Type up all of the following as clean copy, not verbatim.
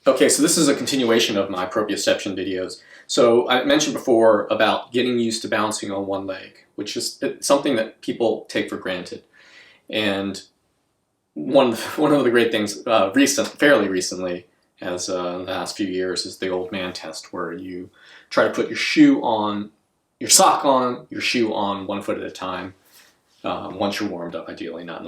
Okay, so this is a continuation of my proprioception videos. So I mentioned before about getting used to balancing on one leg, which is something that people take for granted. And one of the great things fairly recently, as in the last few years, is the old man test, where you try to put your sock on, your shoe on one foot at a time. Once you're warmed up, ideally, not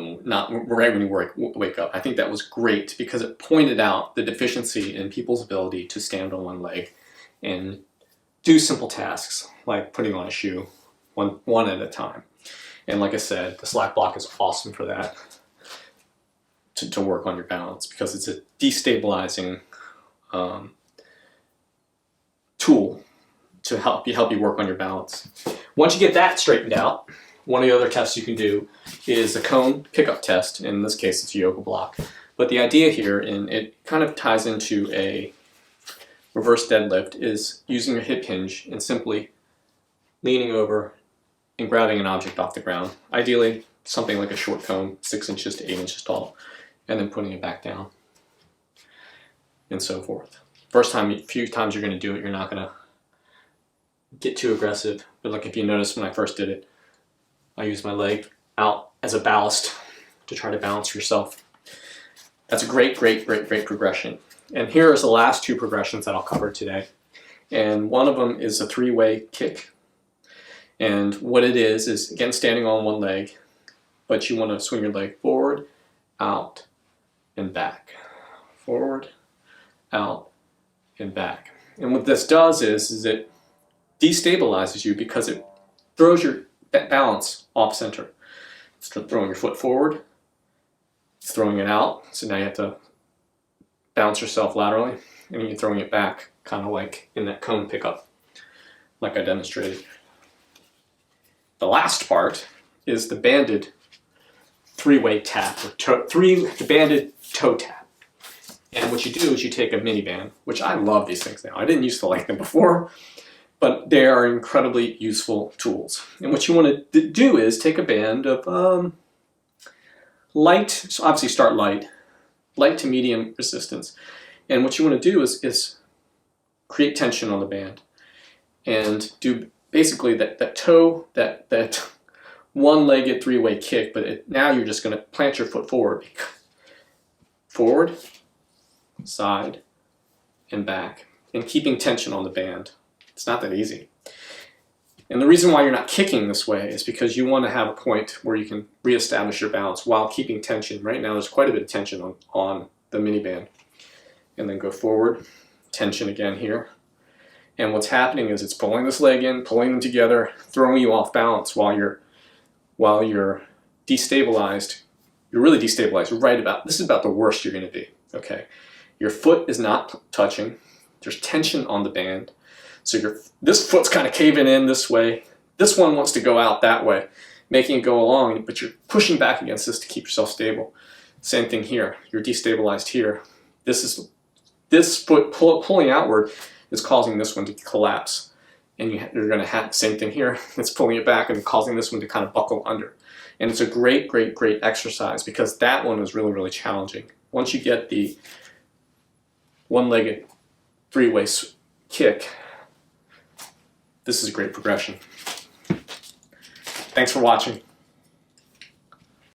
right when you wake up. I think that was great because it pointed out the deficiency in people's ability to stand on one leg and do simple tasks like putting on a shoe one at a time. And like I said, the slack block is awesome for that, to work on your balance, because it's a destabilizing tool to help you work on your balance. Once you get that straightened out, one of the other tests you can do is the cone pickup test. In this case, it's a yoga block. But the idea here, and it kind of ties into a reverse deadlift, is using your hip hinge and simply leaning over and grabbing an object off the ground. Ideally, something like a short cone, 6 inches to 8 inches tall, and then putting it back down, and so forth. Few times you're going to do it, you're not going to get too aggressive. But like if you notice, when I first did it, I use my leg out as a ballast to try to balance yourself. That's a great progression. And here is the last two progressions that I'll cover today. And one of them is a three-way kick. And what it is again standing on one leg, but you want to swing your leg forward, out, and back. Forward, out, and back. And what this does is it destabilizes you because it throws your balance off center. It's throwing your foot forward, it's throwing it out, so now you have to bounce yourself laterally, and then you're throwing it back, kind of like in that cone pickup, like I demonstrated. The last part is the banded three-way tap, or the banded toe tap. And what you do is you take a mini band, which I love these things now. I didn't used to like them before, but they are incredibly useful tools. And what you want to do is take a band of light, so obviously start light to medium resistance. And what you want to do is create tension on the band and do basically that toe, that one-legged three-way kick, but now you're just going to plant your foot forward. Forward, side, and back, and keeping tension on the band. It's not that easy. And the reason why you're not kicking this way is because you want to have a point where you can reestablish your balance while keeping tension. Right now there's quite a bit of tension on the mini band. And then go forward, tension again here. And what's happening is it's pulling this leg in, pulling them together, throwing you off balance while you're destabilized. You're really destabilized. This is about the worst you're going to be. Okay, your foot is not touching. There's tension on the band. So this foot's kind of caving in this way. This one wants to go out that way, making it go along, but you're pushing back against this to keep yourself stable. Same thing here. You're destabilized here. This foot pulling outward is causing this one to collapse. And you're going to have the same thing here. It's pulling it back and causing this one to kind of buckle under. And it's a great exercise because that one is really challenging. Once you get the one-legged three-way kick, this is a great progression. Thanks for watching.